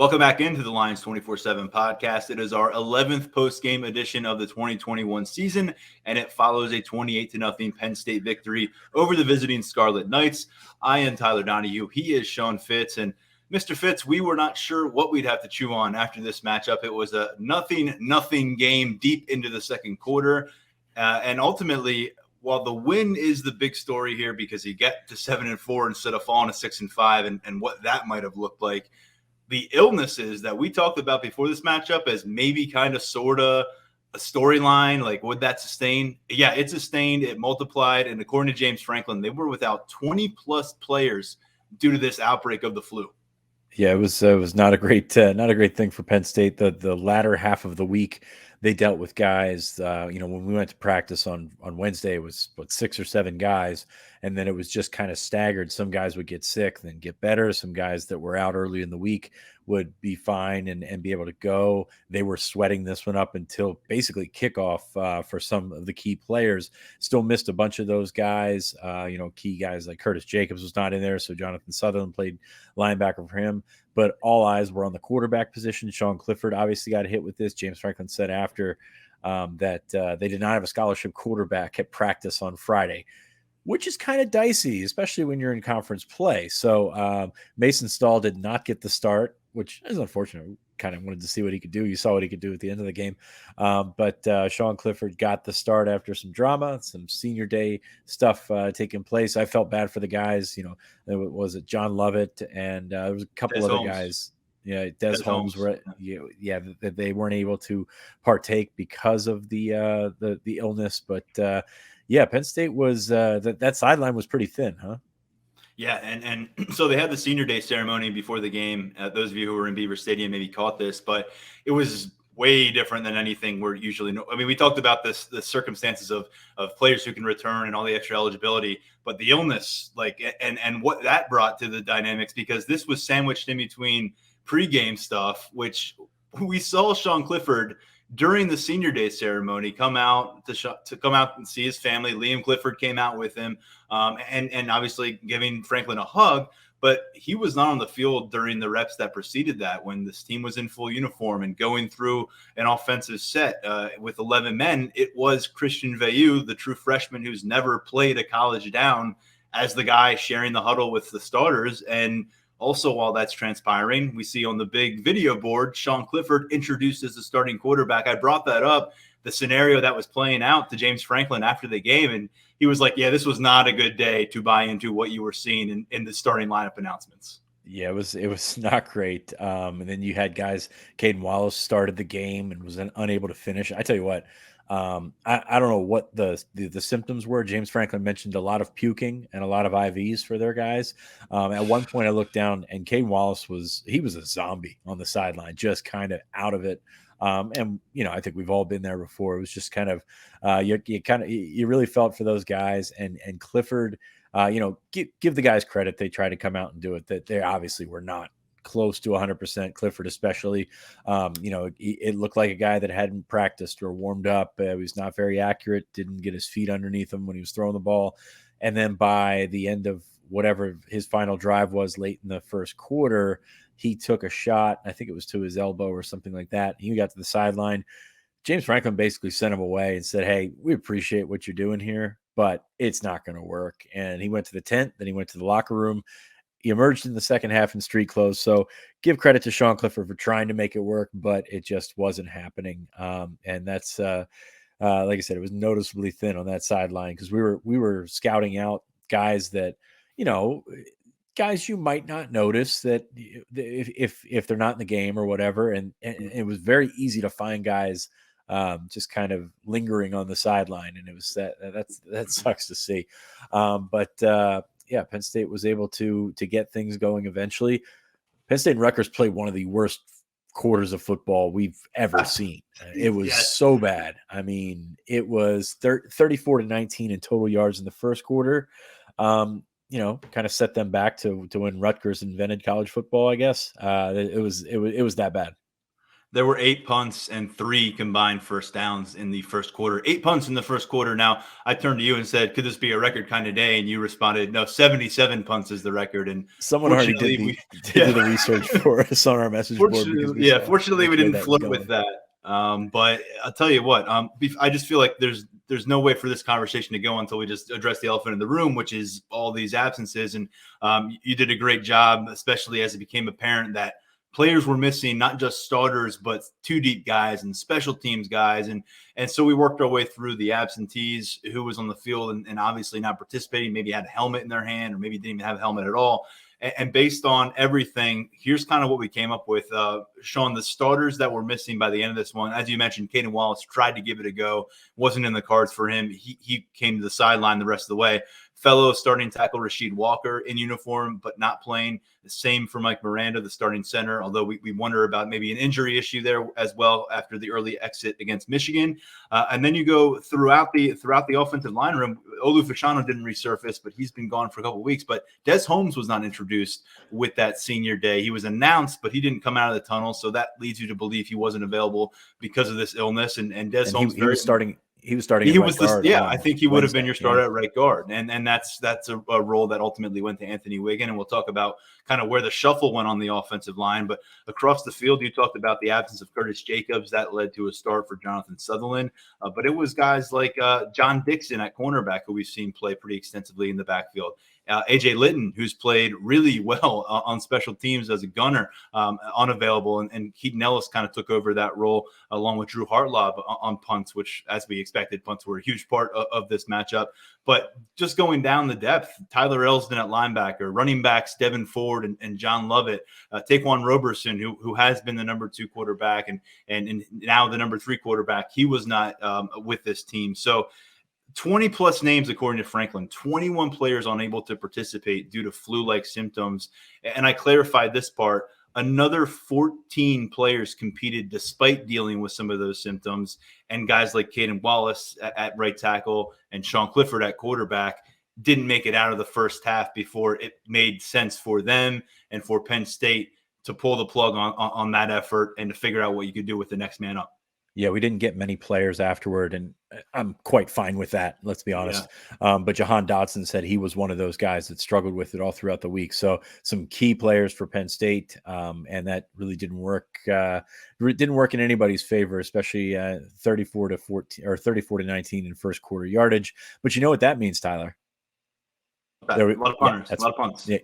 Welcome back into the Lions 24/7 podcast. It is our 11th post-game edition of the 2021 season, and it follows a 28-0 Penn State victory over the visiting Scarlet Knights. I am Tyler Donohue. He is Sean Fitz. And Mr. Fitz, we were not sure what we'd have to chew on after this matchup. It was a nothing game deep into the second quarter. And ultimately, while the win is the big story here because you get to 7-4 instead of falling to 6-5 and what that might have looked like, the illnesses that we talked about before this matchup as maybe kind of sort of a storyline, like would that sustain? Yeah, it sustained, it multiplied. And according to James Franklin, they were without 20 plus players due to this outbreak of the flu. Yeah, it was not a great thing for Penn State. The latter half of the week, they dealt with guys. When we went to practice on Wednesday, it was 6 or 7 guys, and then it was just kind of staggered. Some guys would get sick, then get better. Some guys that were out early in the week would be fine and be able to go. They were sweating this one up until basically kickoff for some of the key players. Still missed a bunch of those guys. Key guys like Curtis Jacobs was not in there, so Jonathan Sutherland played linebacker for him. But all eyes were on the quarterback position. Sean Clifford obviously got hit with this. James Franklin said after that they did not have a scholarship quarterback at practice on Friday, which is kind of dicey, especially when you're in conference play. So Mason Stahl did not get the start, which is unfortunate. We kind of wanted to see what he could do. You saw what he could do at the end of the game. But Sean Clifford got the start after some drama, some senior day stuff taking place. I felt bad for the guys. Was it John Lovett and there was a couple Des other Holmes. Guys. Yeah, Des Holmes were that they weren't able to partake because of the illness. But Penn State was that sideline was pretty thin, huh? Yeah, and so they had the senior day ceremony before the game. Those of you who were in Beaver Stadium maybe caught this, but it was way different than anything we're usually. I mean, we talked about the circumstances of players who can return and all the extra eligibility, but the illness, and what that brought to the dynamics, because this was sandwiched in between pregame stuff, which we saw Sean Clifford during the senior day ceremony come out to come out and see his family. Liam Clifford came out with him, and obviously giving Franklin a hug. But he was not on the field during the reps that preceded that, when this team was in full uniform and going through an offensive set with 11 men. It was Christian Veilleux, the true freshman who's never played a college down, as the guy sharing the huddle with the starters. And also, while that's transpiring, we see on the big video board, Sean Clifford introduced as the starting quarterback. I brought that up, the scenario that was playing out, to James Franklin after the game. And he was like, yeah, this was not a good day to buy into what you were seeing in the starting lineup announcements. Yeah, it was not great. And then you had guys, Caden Wallace started the game and was unable to finish. I tell you what, I don't know what the symptoms were. James Franklin mentioned a lot of puking and a lot of IVs for their guys. At one point I looked down and Caden Wallace was a zombie on the sideline, just kind of out of it. And I think we've all been there before. It was just kind of you really felt for those guys, and Clifford, give the guys credit. They tried to come out and do it. That they obviously were not close to 100%. Clifford, especially, it looked like a guy that hadn't practiced or warmed up. He was not very accurate. Didn't get his feet underneath him when he was throwing the ball. And then by the end of whatever his final drive was late in the first quarter, he took a shot. I think it was to his elbow or something like that. He got to the sideline. James Franklin basically sent him away and said, hey, we appreciate what you're doing here, but it's not going to work. And he went to the tent. Then he went to the locker room. He emerged in the second half in street clothes. So give credit to Sean Clifford for trying to make it work, but it just wasn't happening. And that's, like I said, it was noticeably thin on that sideline, because we were scouting out guys that, guys you might not notice that if they're not in the game or whatever. And it was very easy to find guys just kind of lingering on the sideline. And it was that sucks to see. Penn State was able to get things going eventually. Penn State and Rutgers played one of the worst quarters of football we've ever seen. It was so bad. I mean, it was 34-19 in total yards in the first quarter. Kind of set them back to when Rutgers invented college football, I guess. It was that bad. There were 8 punts and 3 combined first downs in the first quarter. 8 punts in the first quarter. Now, I turned to you and said, could this be a record kind of day? And you responded, no, 77 punts is the record. And someone already did the research for us on our message board. Fortunately, we didn't flirt with that. But I'll tell you what, I just feel like there's no way for this conversation to go until we just address the elephant in the room, which is all these absences. And you did a great job, especially as it became apparent that players were missing, not just starters, but 2 deep guys and special teams guys. And so we worked our way through the absentees, who was on the field and obviously not participating, maybe had a helmet in their hand or maybe didn't even have a helmet at all. And based on everything, here's kind of what we came up with. Sean, the starters that were missing by the end of this one, as you mentioned, Caden Wallace tried to give it a go. Wasn't in the cards for him. He came to the sideline the rest of the way. Fellow starting tackle Rasheed Walker in uniform, but not playing. The same for Mike Miranda, the starting center, although we wonder about maybe an injury issue there as well after the early exit against Michigan. And then you go throughout the offensive line room. Olu Fashanu didn't resurface, but he's been gone for a couple of weeks. But Des Holmes was not introduced with that senior day. He was announced, but he didn't come out of the tunnel. So that leads you to believe he wasn't available because of this illness. And Des Holmes he was starting. He was starting. I think he would have been your starter at right guard, and that's a role that ultimately went to Anthony Wiggin. And we'll talk about kind of where the shuffle went on the offensive line. But across the field, you talked about the absence of Curtis Jacobs. That led to a start for Jonathan Sutherland. But it was guys like John Dixon at cornerback, who we've seen play pretty extensively in the backfield. AJ Litton, who's played really well on special teams as a gunner, unavailable, and Keaton Ellis kind of took over that role along with Drew Hartlob on punts, which, as we expected, punts were a huge part of this matchup. But just going down the depth, Tyler Elsdon at linebacker, running backs Devin Ford and John Lovett, Taquan Roberson, who has been the number 2 quarterback and now the number 3 quarterback, he was not with this team. So 20 plus names, according to Franklin, 21 players unable to participate due to flu-like symptoms. And I clarified this part. Another 14 players competed despite dealing with some of those symptoms. And guys like Caden Wallace at right tackle and Sean Clifford at quarterback didn't make it out of the first half before it made sense for them and for Penn State to pull the plug on that effort and to figure out what you could do with the next man up. Yeah, we didn't get many players afterward, and I'm quite fine with that, let's be honest. Yeah. But Jahan Dotson said he was one of those guys that struggled with it all throughout the week. So some key players for Penn State, and that really didn't work. Didn't work in anybody's favor, especially 34-14 or 34-19 in first quarter yardage. But you know what that means, Tyler? A lot of punters, a lot of punts. Yeah,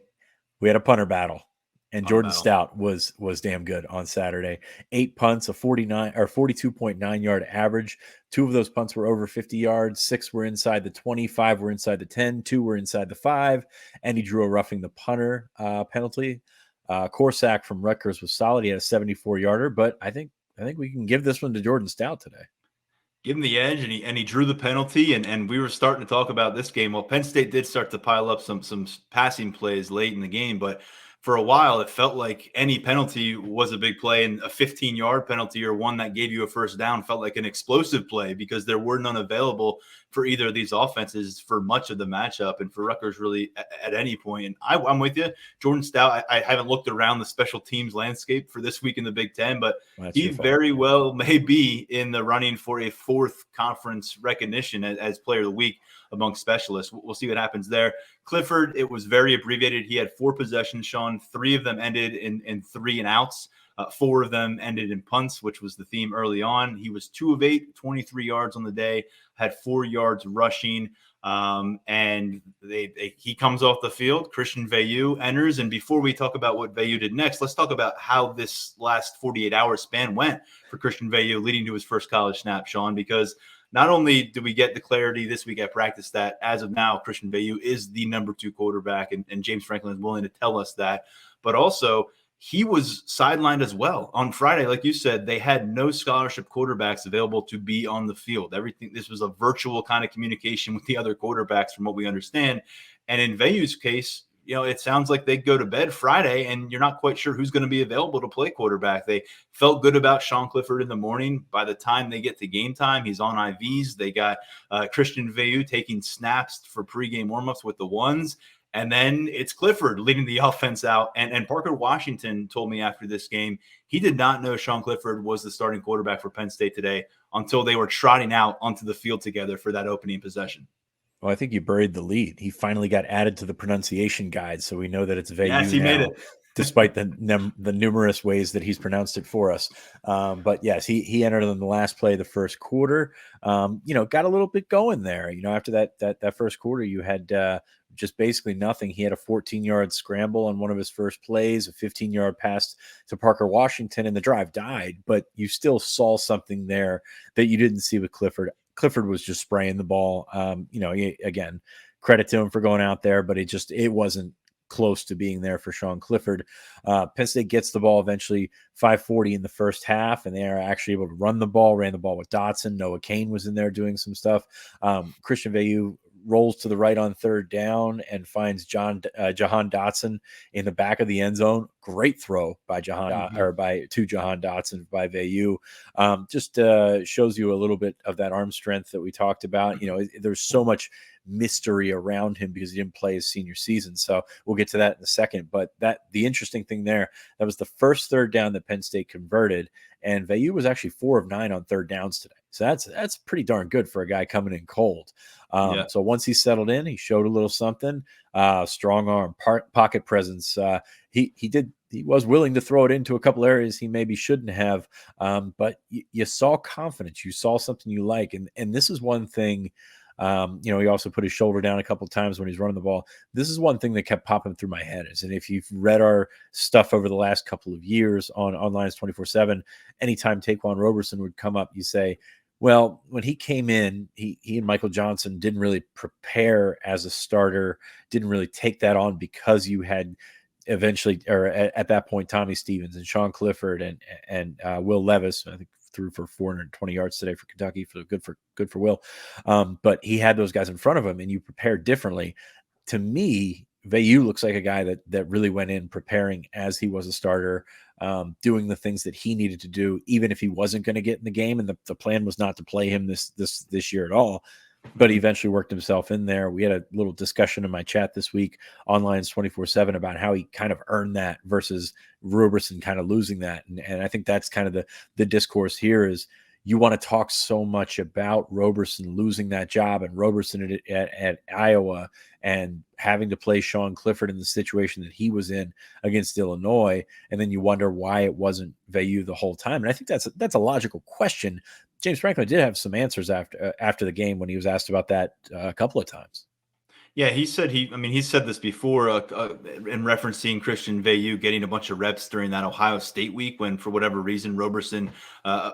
we had a punter battle. And Jordan Stout was damn good on Saturday. 8 punts, a 42.9 yard average. 2 of those punts were over 50 yards. 6 were inside the 20. 5 were inside the 10. 2 were inside the 5. And he drew a roughing the punter penalty. Corsack from Rutgers was solid. He had a 74 yarder. But I think we can give this one to Jordan Stout today. Give him the edge, and he drew the penalty. And we were starting to talk about this game. Well, Penn State did start to pile up some passing plays late in the game, but for a while, it felt like any penalty was a big play, and a 15-yard penalty or one that gave you a first down felt like an explosive play because there were none available for either of these offenses for much of the matchup and for Rutgers really at any point. And I'm with you. Jordan Stout, I haven't looked around the special teams landscape for this week in the Big Ten, but he very well may be in the running for a 4th conference recognition as player of the week among specialists. We'll see what happens there. Clifford, it was very abbreviated. He had 4 possessions, Sean. 3 of them ended in 3 and outs. 4 of them ended in punts, which was the theme early on. He was 2 of 8, 23 yards on the day, had 4 yards rushing. And he comes off the field. Christian Veilleux enters. And before we talk about what Veilleux did next, let's talk about how this last 48-hour span went for Christian Veilleux leading to his first college snap, Sean, because not only do we get the clarity this week at practice that as of now, Christian Veilleux is the number 2 quarterback, and James Franklin is willing to tell us that, but also he was sidelined as well. On Friday, like you said, they had no scholarship quarterbacks available to be on the field. This was a virtual kind of communication with the other quarterbacks from what we understand. And in Veilleux's case, it sounds like they go to bed Friday and you're not quite sure who's going to be available to play quarterback. They felt good about Sean Clifford in the morning. By the time they get to game time, he's on IVs. They got Christian Veilleux taking snaps for pregame warmups with the ones. And then it's Clifford leading the offense out. And Parker Washington told me after this game, he did not know Sean Clifford was the starting quarterback for Penn State today until they were trotting out onto the field together for that opening possession. Well, I think you buried the lead. He finally got added to the pronunciation guide, so we know that it's Veilleux yes, he now, made it. despite the numerous ways that he's pronounced it for us. But yes, he entered in the last play of the first quarter. Got a little bit going there. After that first quarter, you had just basically nothing. He had a 14-yard scramble on one of his first plays, a 15-yard pass to Parker Washington, and the drive died. But you still saw something there that you didn't see with Clifford. Clifford was just spraying the ball. Again, credit to him for going out there, but it wasn't close to being there for Sean Clifford. Penn State gets the ball eventually 5:40 in the first half, and they are actually able to ran the ball with Dotson. Noah Kane was in there doing some stuff. Christian Veilleux rolls to the right on third down and finds Jahan Dotson in the back of the end zone. Great throw by Jahan Dotson by Veilleux. Just shows you a little bit of that arm strength that we talked about. There's so much mystery around him because he didn't play his senior season. So we'll get to that in a second. But the interesting thing there, that was the first third down that Penn State converted, and Veilleux was actually 4 of 9 on third downs today. So that's pretty darn good for a guy coming in cold. So once he settled in, he showed a little something. Strong arm, pocket presence. He was willing to throw it into a couple areas he maybe shouldn't have. But you saw confidence. You saw something you like, and this is one thing. He also put his shoulder down a couple of times when he's running the ball. This is one thing that kept popping through my head. And if you've read our stuff over the last couple of years on Lions 24/7, anytime Taquan Roberson would come up, you say, well, when he came in, he and Michael Johnson didn't really prepare as a starter, didn't really take that on because you had eventually, or at that point, Tommy Stevens and Sean Clifford and Will Levis, I think, threw for 420 yards today for Kentucky. Good for Will. But he had those guys in front of him, and you prepared differently. To me, Veilleux looks like a guy that really went in preparing as he was a starter, doing the things that he needed to do, even if he wasn't going to get in the game. And the plan was not to play him this year at all. But he eventually worked himself in there. We had a little discussion in my chat this week on Lions 24/7 about how he kind of earned that versus Roberson kind of losing that. And I think that's kind of the discourse here is you want to talk so much about Roberson losing that job and Roberson at Iowa and having to play Sean Clifford in the situation that he was in against Illinois. And then you wonder why it wasn't Veilleux the whole time. And I think that's a logical question. James Franklin did have some answers after the game when he was asked about that a couple of times. Yeah, he said he said this before in referencing Christian Veilleux getting a bunch of reps during that Ohio State week when, for whatever reason, Roberson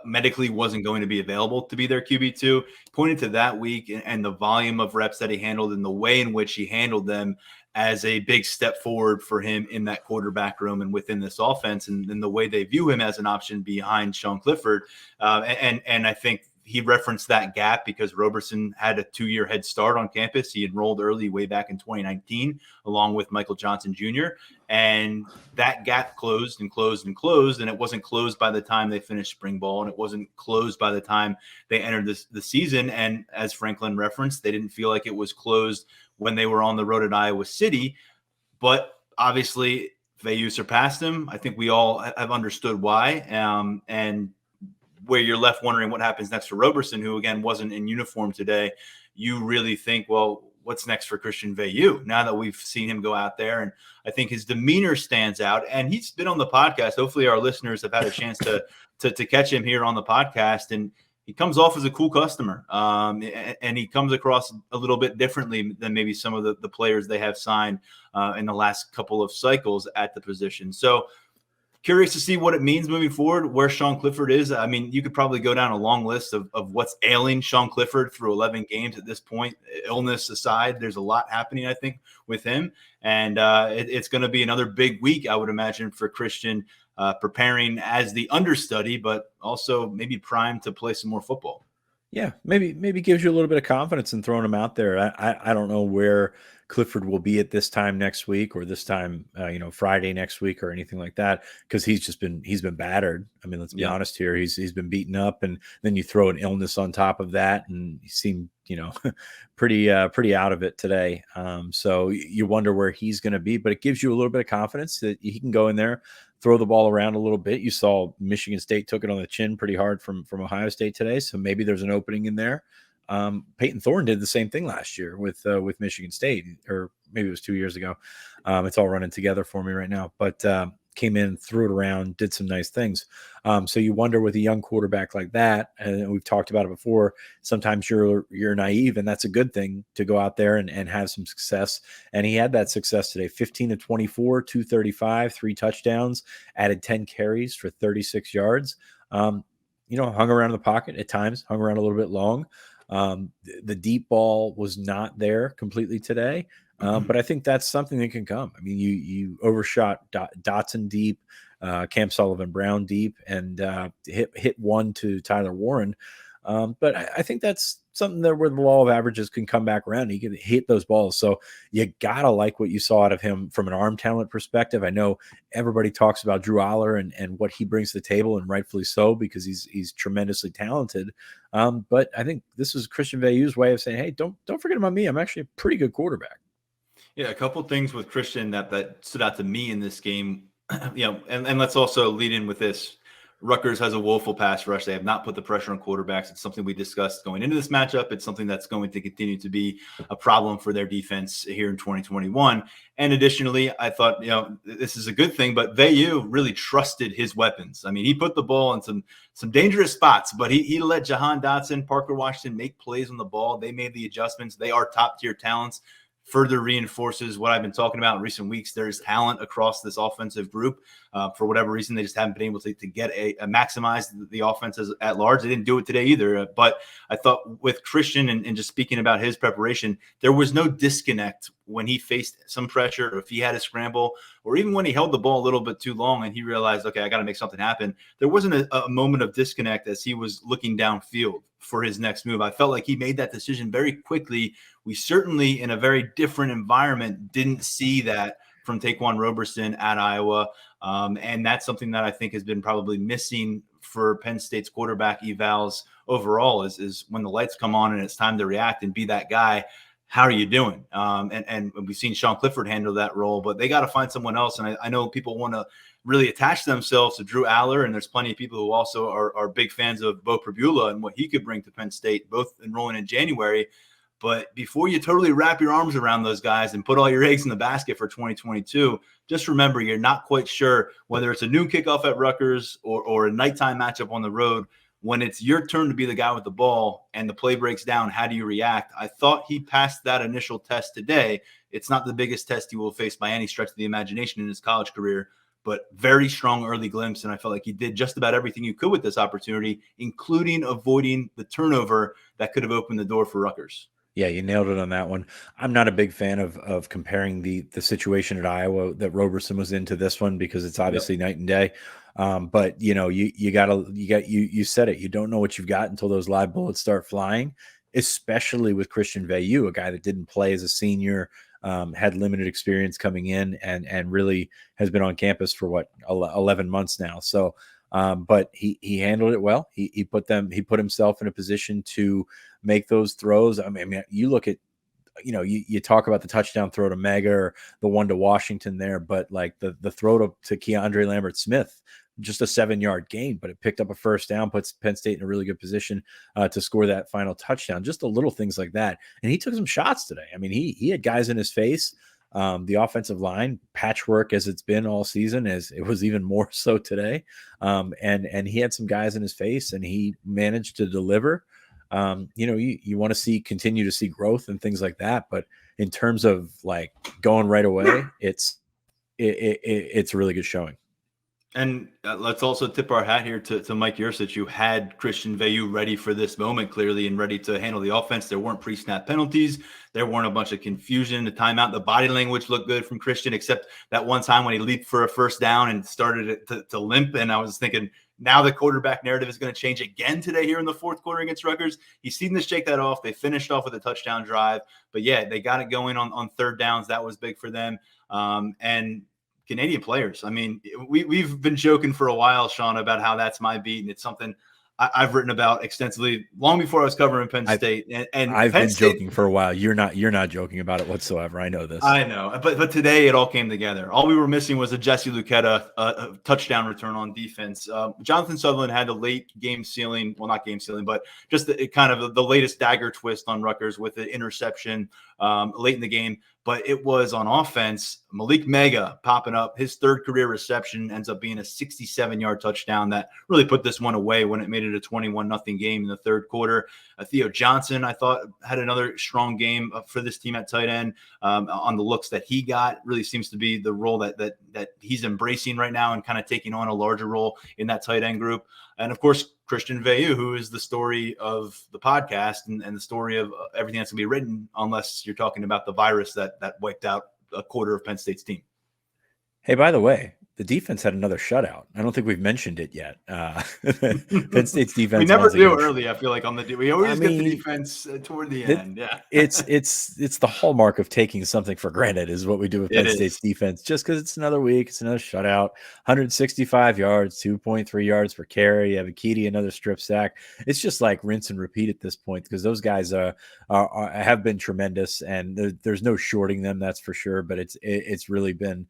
medically wasn't going to be available to be their QB2. Pointed to that week and the volume of reps that he handled and the way in which he handled them as a big step forward for him in that quarterback room and within this offense and the way they view him as an option behind Sean Clifford. And I think he referenced that gap because Roberson had a 2-year head start on campus. He enrolled early way back in 2019, along with Michael Johnson Jr. And that gap closed and closed and closed. And it wasn't closed by the time they finished spring ball. And it wasn't closed by the time they entered the season. And as Franklin referenced, they didn't feel like it was closed when they were on the road at Iowa City. But obviously, Veilleux surpassed him. I think we all have understood why. And where you're left wondering what happens next for Roberson, who, again, wasn't in uniform today, you really think, well, what's next for Christian Veilleux now that we've seen him go out there? And I think his demeanor stands out. And he's been on the podcast. Hopefully our listeners have had a chance to catch him here on the podcast. And he comes off as a cool customer. And he comes across a little bit differently than maybe some of the players they have signed in the last couple of cycles at the position. So curious to see what it means moving forward, where Sean Clifford is. I mean, you could probably go down a long list of what's ailing Sean Clifford through 11 games at this point. Illness aside, there's a lot happening, I think, with him. And it's going to be another big week, I would imagine, for Christian, preparing as the understudy, but also maybe primed to play some more football. Yeah, maybe gives you a little bit of confidence in throwing him out there. I don't know where Clifford will be at this time next week or this time, Friday next week or anything like that, because he's been battered. I mean, let's be Yeah. honest here. He's been beaten up, and then you throw an illness on top of that, and he seemed pretty out of it today. So you wonder where he's going to be, but it gives you a little bit of confidence that he can go in there, throw the ball around a little bit. You saw Michigan State took it on the chin pretty hard from Ohio State today, so maybe there's an opening in there. Peyton Thorne did the same thing last year with Michigan State, or maybe it was 2 years ago. It's all running together for me right now, but came in, threw it around, did some nice things. So you wonder with a young quarterback like that, and we've talked about it before, sometimes you're naive, and that's a good thing to go out there and have some success. And he had that success today, 15 to 24, 235, 3 touchdowns, added 10 carries for 36 yards. Hung around the pocket at times, hung around a little bit long. The deep ball was not there completely today. But I think that's something that can come. I mean, you overshot Dotson deep, Cam Sullivan-Brown deep, and hit one to Tyler Warren. But I think that's something that where the law of averages can come back around. He can hit those balls. So you gotta like what you saw out of him from an arm talent perspective. I know everybody talks about Drew Aller and what he brings to the table, and rightfully so, because he's tremendously talented. But I think this is Christian Veilleux's way of saying, hey, don't forget about me. I'm actually a pretty good quarterback. Yeah, a couple things with Christian that stood out to me in this game. And let's also lead in with this. Rutgers has a woeful pass rush. They have not put the pressure on quarterbacks. It's something we discussed going into this matchup. It's something that's going to continue to be a problem for their defense here in 2021. And additionally, I thought, this is a good thing, but Veilleux really trusted his weapons. I mean, he put the ball in some dangerous spots, but he let Jahan Dotson, Parker Washington make plays on the ball. They made the adjustments. They are top-tier talents. Further reinforces what I've been talking about in recent weeks. There is talent across this offensive group. For whatever reason, they just haven't been able to get a maximize the offenses at large. They didn't do it today either. But I thought with Christian and just speaking about his preparation, there was no disconnect when he faced some pressure, or if he had a scramble, or even when he held the ball a little bit too long and he realized, okay, I got to make something happen. There wasn't a moment of disconnect as he was looking downfield for his next move. I felt like he made that decision very quickly. We certainly, in a very different environment, didn't see that from Taquan Roberson at Iowa. And that's something that I think has been probably missing for Penn State's quarterback evals overall is when the lights come on and it's time to react and be that guy. How are you doing? And we've seen Sean Clifford handle that role, but they got to find someone else. And I know people want to really attach themselves to Drew Aller, and there's plenty of people who also are big fans of Bo Pribula and what he could bring to Penn State, both enrolling in January. But before you totally wrap your arms around those guys and put all your eggs in the basket for 2022, just remember you're not quite sure whether it's a noon kickoff at Rutgers or a nighttime matchup on the road. When it's your turn to be the guy with the ball and the play breaks down, how do you react? I thought he passed that initial test today. It's not the biggest test he will face by any stretch of the imagination in his college career, but very strong early glimpse. And I felt like he did just about everything you could with this opportunity, including avoiding the turnover that could have opened the door for Rutgers. Yeah, you nailed it on that one. I'm not a big fan of comparing the situation at Iowa that Roberson was into this one, because it's obviously night and day. But you said it. You don't know what you've got until those live bullets start flying, especially with Christian Veilleux, a guy that didn't play as a senior, had limited experience coming in, and really has been on campus for 11 months now. So, but he handled it well. He put himself in a position to make those throws. I mean, you look at, you talk about the touchdown throw to Mega or the one to Washington there, but like the throw to Keandre Lambert-Smith, just a 7-yard gain, but it picked up a first down, puts Penn State in a really good position to score that final touchdown. Just the little things like that. And he took some shots today. I mean, he had guys in his face. The offensive line, patchwork as it's been all season, as it was even more so today. And he had some guys in his face, and he managed to deliver. You want to continue to see growth and things like that. But in terms of like going right away, it's a really good showing. And let's also tip our hat here to Mike Yurcich, who had Christian Veilleux ready for this moment clearly and ready to handle the offense. There weren't pre-snap penalties. There weren't a bunch of confusion. The timeout, the body language looked good from Christian, except that one time when he leaped for a first down and started to limp. And I was thinking, Now the quarterback narrative is going to change again today here in the fourth quarter against Rutgers. He seemed to shake that off. They finished off with a touchdown drive. But, yeah, they got it going on third downs. That was big for them. And Canadian players. I mean, we've been joking for a while, Sean, about how that's my beat, and it's something I've written about extensively long before I was covering Penn State. And I've Penn been State, joking for a while. You're not joking about it whatsoever. I know this. I know, but today it all came together. All we were missing was a Jesse Luketa a touchdown return on defense. Jonathan Sutherland had a late game sealing, well, not game sealing, but just kind of the latest dagger twist on Rutgers with the interception late in the game. But it was on offense. Malik Mega popping up. His third career reception ends up being a 67-yard touchdown that really put this one away when it made it a 21-0 game in the third quarter. Theo Johnson, I thought, had another strong game for this team at tight end. On the looks that he got, really seems to be the role that he's embracing right now and kind of taking on a larger role in that tight end group. And, of course, Christian Veilleux, who is the story of the podcast and the story of everything that's going to be written, unless you're talking about the virus that wiped out a quarter of Penn State's team. Hey, by the way, the defense had another shutout. I don't think we've mentioned it yet. Penn State's defense. We never do early. I feel like we always get the defense toward the end. Yeah, it's the hallmark of taking something for granted is what we do with Penn State's defense. Just because it's another week, it's another shutout. 165 yards, 2.3 yards per carry. Abbreviated, another strip sack. It's just like rinse and repeat at this point because those guys have been tremendous, and there's no shorting them, that's for sure. But it's really been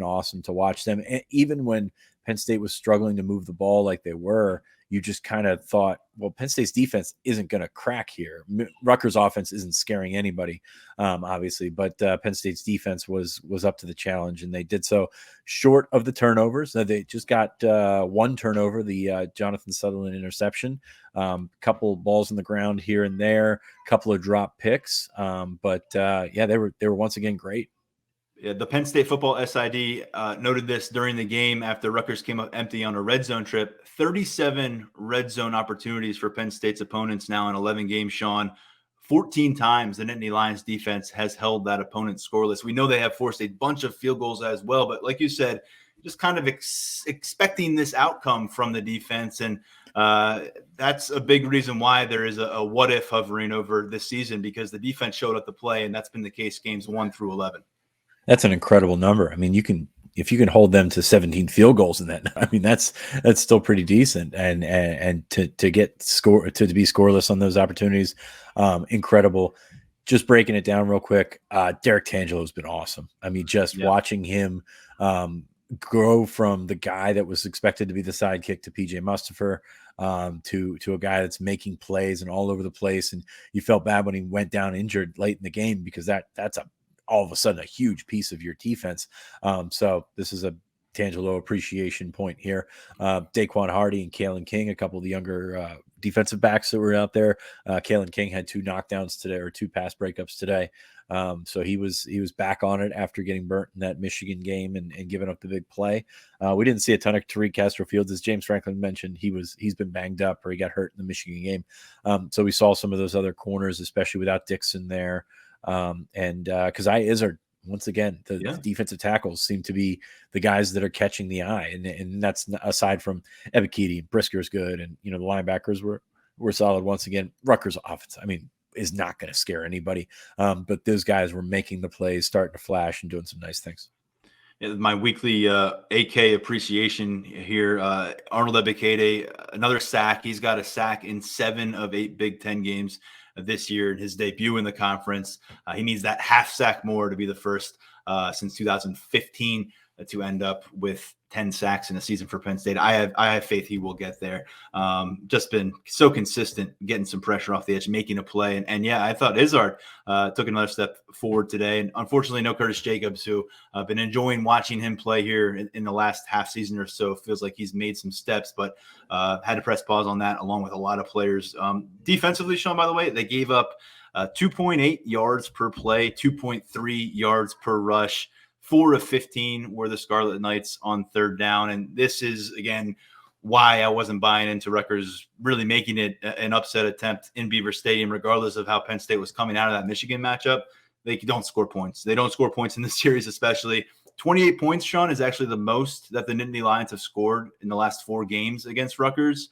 awesome to watch them. And even when Penn State was struggling to move the ball like they were, you just kind of thought, well, Penn State's defense isn't going to crack here. Rutgers' offense isn't scaring anybody, obviously, but Penn State's defense was up to the challenge, and they did so short of the turnovers. They just got one turnover, the Jonathan Sutherland interception, couple balls on the ground here and there, couple of drop picks, but they were once again great. Yeah, the Penn State football SID noted this during the game after Rutgers came up empty on a red zone trip. 37 red zone opportunities for Penn State's opponents now in 11 games, Sean. 14 times the Nittany Lions defense has held that opponent scoreless. We know they have forced a bunch of field goals as well, but like you said, just kind of expecting this outcome from the defense. And that's a big reason why there is a what if hovering over this season, because the defense showed up to play, and that's been the case games 1 through 11. That's an incredible number. I mean, if you can hold them to 17 field goals in that, I mean, that's still pretty decent. And to get to be scoreless on those opportunities, incredible. Just breaking it down real quick. Derek Tangelo has been awesome. I mean, watching him grow from the guy that was expected to be the sidekick to PJ Mustipher, to a guy that's making plays and all over the place. And you felt bad when he went down injured late in the game, because that's all of a sudden a huge piece of your defense. So this is a Tangelo appreciation point here. Daquan Hardy and Kalen King, a couple of the younger defensive backs that were out there. Kalen King had 2 knockdowns today, or 2 pass breakups today. So he was back on it after getting burnt in that Michigan game and giving up the big play. We didn't see a ton of Tariq Castro-Fields, as James Franklin mentioned. He's been banged up, or he got hurt in the Michigan game. So we saw some of those other corners, especially without Dixon there. And Kazai Izzard, once again, the defensive tackles seem to be the guys that are catching the eye, and that's aside from Ebikidi. Brisker's good, and the linebackers were solid once again. Rutgers offense, I mean, is not going to scare anybody, but those guys were making the plays, starting to flash, and doing some nice things. My weekly AK appreciation here. Arnold Ebikidi, another sack. He's got a sack in 7 of 8 Big Ten games this year in his debut in the conference. He needs that half sack more to be the first since 2015 to end up with 10 sacks in a season for Penn State. I have faith he will get there. Just been so consistent, getting some pressure off the edge, making a play. And yeah, I thought Izzard took another step forward today. And unfortunately, no Curtis Jacobs, who I've been enjoying watching him play here in the last half season or so. Feels like he's made some steps, but had to press pause on that, along with a lot of players. Defensively, Sean, by the way, they gave up 2.8 yards per play, 2.3 yards per rush. 4 of 15 were the Scarlet Knights on third down. And this is, again, why I wasn't buying into Rutgers really making it an upset attempt in Beaver Stadium, regardless of how Penn State was coming out of that Michigan matchup. They don't score points. They don't score points in this series, especially. 28 points, Sean, is actually the most that the Nittany Lions have scored in the last 4 games against Rutgers.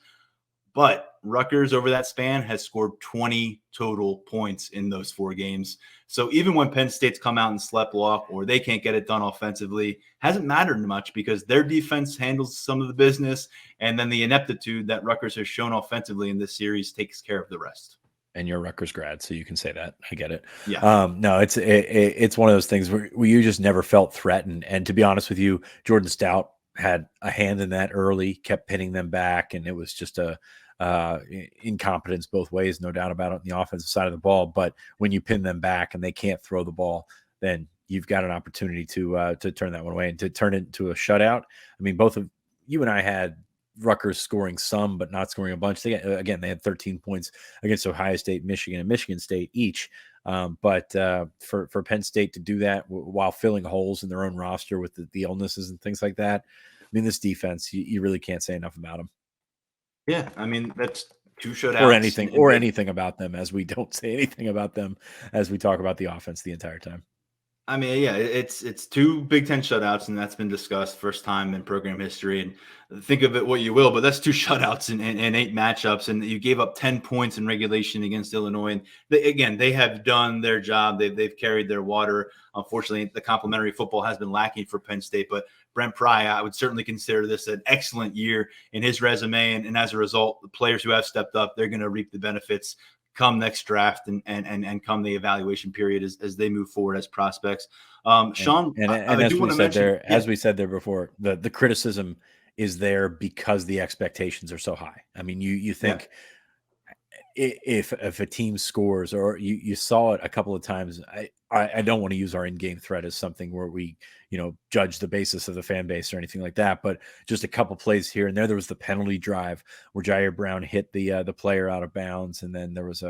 But Rutgers over that span has scored 20 total points in those 4 games. So even when Penn State's come out and slept walk or they can't get it done offensively, hasn't mattered much because their defense handles some of the business. And then the ineptitude that Rutgers has shown offensively in this series takes care of the rest. And you're a Rutgers grad, so you can say that. I get it. Yeah. No, it's one of those things where you just never felt threatened. And to be honest with you, Jordan Stout had a hand in that early, kept pinning them back, and it was just a incompetence both ways, no doubt about it, on the offensive side of the ball. But when you pin them back and they can't throw the ball, then you've got an opportunity to turn that one away and to turn it into a shutout. I mean, both of you and I had Rutgers scoring some, but not scoring a bunch. They had 13 points against Ohio State, Michigan, and Michigan State each. But for Penn State to do that while filling holes in their own roster with the illnesses and things like that, I mean, this defense, you really can't say enough about them. Yeah, I mean, that's 2 shutouts. Or anything about them, as we don't say anything about them as we talk about the offense the entire time. I mean, yeah, it's 2 Big Ten shutouts, and that's been discussed first time in program history. And think of it what you will, but that's 2 shutouts in 8 matchups, and you gave up 10 points in regulation against Illinois. And they have done their job. They've carried their water. Unfortunately, the complementary football has been lacking for Penn State, but Brent Pry, I would certainly consider this an excellent year in his resume, and as a result, the players who have stepped up, they're going to reap the benefits come next draft and come the evaluation period as they move forward as prospects. Sean, as we said there before, the criticism is there because the expectations are so high. I mean, you think if a team scores, or you saw it a couple of times, I don't want to use our in-game threat as something where we, judge the basis of the fan base or anything like that, but just a couple plays here and there was the penalty drive where Jair Brown hit the player out of bounds. And then there was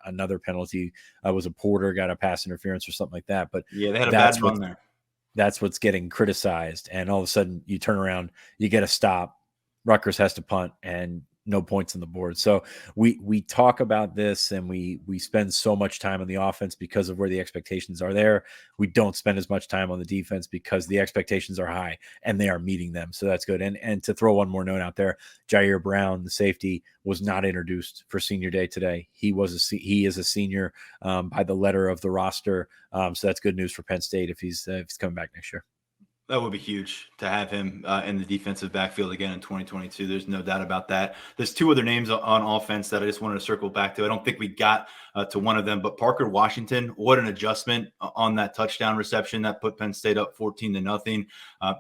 another penalty. Was a Porter got a pass interference or something like that. But yeah, they had a bad run there. That's what's getting criticized. And all of a sudden you turn around, you get a stop. Rutgers has to punt and no points on the board. So we talk about this and we spend so much time on the offense because of where the expectations are there. We don't spend as much time on the defense because the expectations are high and they are meeting them. So that's good. And to throw one more note out there, Jair Brown, the safety, was not introduced for senior day today. He is a senior by the letter of the roster. So that's good news for Penn State if he's coming back next year. That would be huge to have him in the defensive backfield again in 2022. There's no doubt about that. There's 2 other names on offense that I just wanted to circle back to. I don't think we got to one of them, but Parker Washington, what an adjustment on that touchdown reception that put Penn State up 14-0.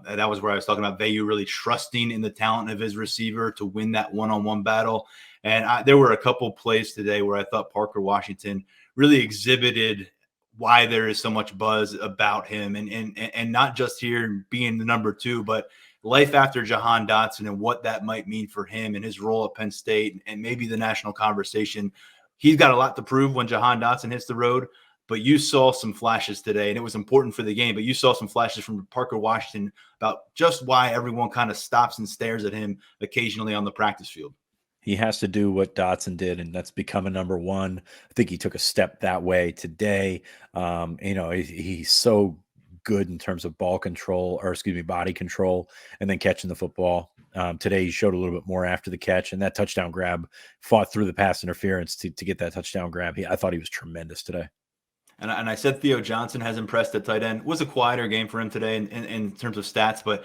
That was where I was talking about Veilleux really trusting in the talent of his receiver to win that one-on-one battle. And there were a couple plays today where I thought Parker Washington really exhibited why there is so much buzz about him and not just here being the number 2, but life after Jahan Dotson and what that might mean for him and his role at Penn State and maybe the national conversation. He's got a lot to prove when Jahan Dotson hits the road, but you saw some flashes today and it was important for the game, but you saw some flashes from Parker Washington about just why everyone kind of stops and stares at him occasionally on the practice field. He has to do what Dotson did, and that's become a number 1. I think he took a step that way today. He's so good in terms of body control, and then catching the football. Today he showed a little bit more after the catch, and that touchdown grab, fought through the pass interference to get that touchdown grab. I thought he was tremendous today. And I said Theo Johnson has impressed at tight end. It was a quieter game for him today in terms of stats, but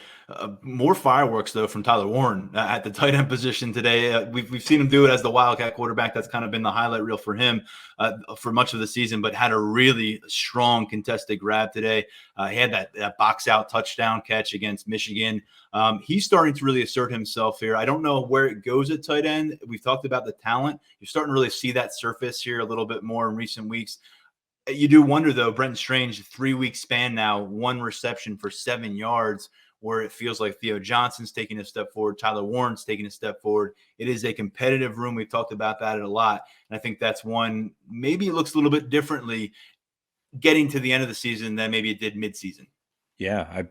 more fireworks, though, from Tyler Warren at the tight end position today. We've seen him do it as the Wildcat quarterback. That's kind of been the highlight reel for him for much of the season, but had a really strong contested grab today. He had that box out touchdown catch against Michigan. He's starting to really assert himself here. I don't know where it goes at tight end. We've talked about the talent. You're starting to really see that surface here a little bit more in recent weeks. You do wonder, though, Brenton Strange, 3-week span now, 1 reception for 7 yards, where it feels like Theo Johnson's taking a step forward, Tyler Warren's taking a step forward. It is a competitive room. We've talked about that a lot. And I think that's one, maybe it looks a little bit differently getting to the end of the season than maybe it did midseason. Yeah,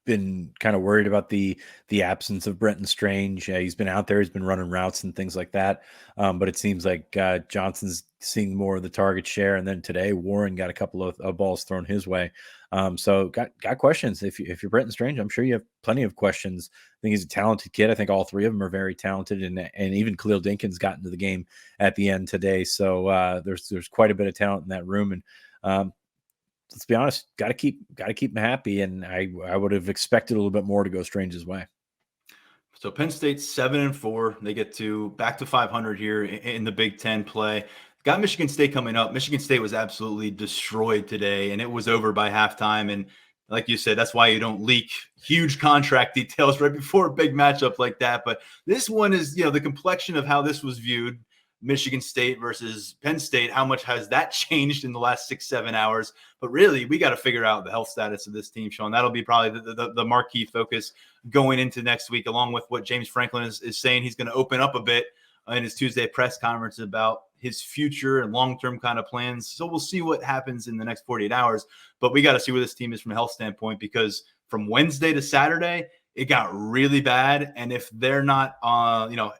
been kind of worried about the absence of Brenton Strange. He's been out there, he's been running routes and things like that. But it seems like Johnson's seeing more of the target share. And then today, Warren got a couple of balls thrown his way. So got questions. If you're Brenton Strange, I'm sure you have plenty of questions. I think he's a talented kid. I think all three of them are very talented, and even Khalil Dinkins got into the game at the end today. So there's quite a bit of talent in that room. And let's be honest, got to keep him happy. And I would have expected a little bit more to go Strange's way. So Penn State's 7-4. They get back to 500 here in the Big Ten play. Got Michigan State coming up. Michigan State was absolutely destroyed today, and it was over by halftime. And like you said, that's why you don't leak huge contract details right before a big matchup like that. But this one is, the complexion of how this was viewed. Michigan State versus Penn State. How much has that changed in the last 6-7 hours? But really, we got to figure out the health status of this team, Sean. That'll be probably the marquee focus going into next week, along with what James Franklin is saying. He's going to open up a bit in his Tuesday press conference about his future and long-term kind of plans. So we'll see what happens in the next 48 hours. But we got to see where this team is from a health standpoint, because from Wednesday to Saturday, it got really bad. And if they're not,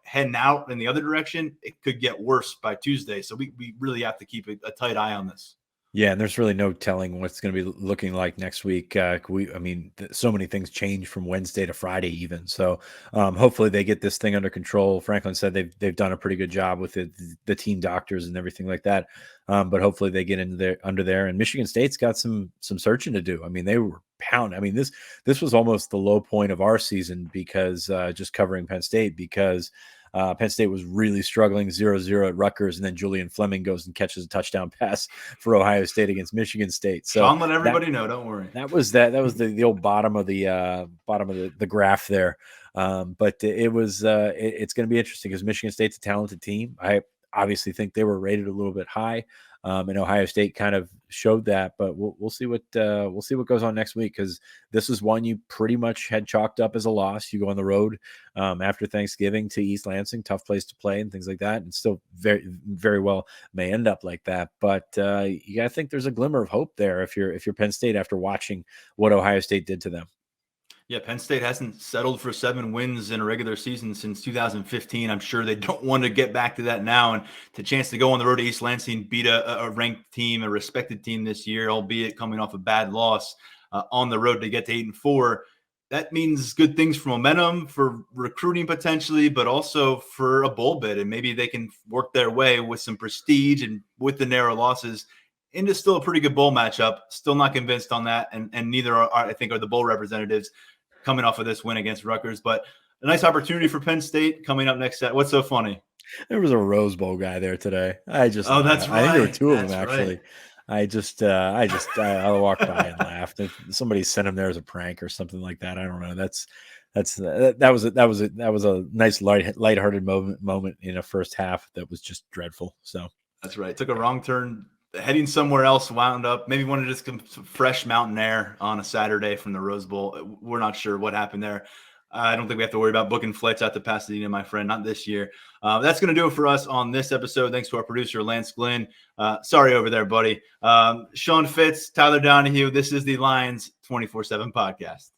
heading out in the other direction, it could get worse by Tuesday. So we really have to keep a tight eye on this. Yeah, and there's really no telling what's going to be looking like next week. So many things change from Wednesday to Friday even. So hopefully they get this thing under control. Franklin said they've done a pretty good job with the team doctors and everything like that. But hopefully they get under there. And Michigan State's got some searching to do. I mean, they were pounded. I mean, this was almost the low point of our season, because just covering Penn State, because Penn State was really struggling 0-0 at Rutgers, and then Julian Fleming goes and catches a touchdown pass for Ohio State against Michigan State. So Sean, let everybody know. Don't worry. That was the old bottom of the graph there. But it's going to be interesting, because Michigan State's a talented team. I obviously think they were rated a little bit high. And Ohio State kind of showed that, but we'll see what goes on next week, because this is one you pretty much had chalked up as a loss. You go on the road after Thanksgiving to East Lansing, tough place to play and things like that, and still very, very well may end up like that. But you got to think there's a glimmer of hope there if you're Penn State after watching what Ohio State did to them. Yeah, Penn State hasn't settled for 7 wins in a regular season since 2015. I'm sure they don't want to get back to that now. And the chance to go on the road to East Lansing, beat a ranked team, a respected team this year, albeit coming off a bad loss on the road to get to 8-4, that means good things for momentum, for recruiting potentially, but also for a bowl bid. And maybe they can work their way with some prestige and with the narrow losses into still a pretty good bowl matchup. Still not convinced on that. And neither are the bowl representatives coming off of this win against Rutgers. But a nice opportunity for Penn State coming up next. What's so funny? There was a Rose Bowl guy there today. That's right. I think there were 2 of them actually. Right. I walked by and laughed. If somebody sent him there as a prank or something like that, I don't know. That was a nice lighthearted moment in a first half that was just dreadful. So that's right. Took a wrong turn, heading somewhere else, wound up. Maybe wanted to just some fresh mountain air on a Saturday from the Rose Bowl. We're not sure what happened there. I don't think we have to worry about booking flights out to Pasadena, my friend. Not this year. That's going to do it for us on this episode. Thanks to our producer, Lance Glynn. Sorry over there, buddy. Sean Fitz, Tyler Donohue. This is the Lions 24/7 podcast.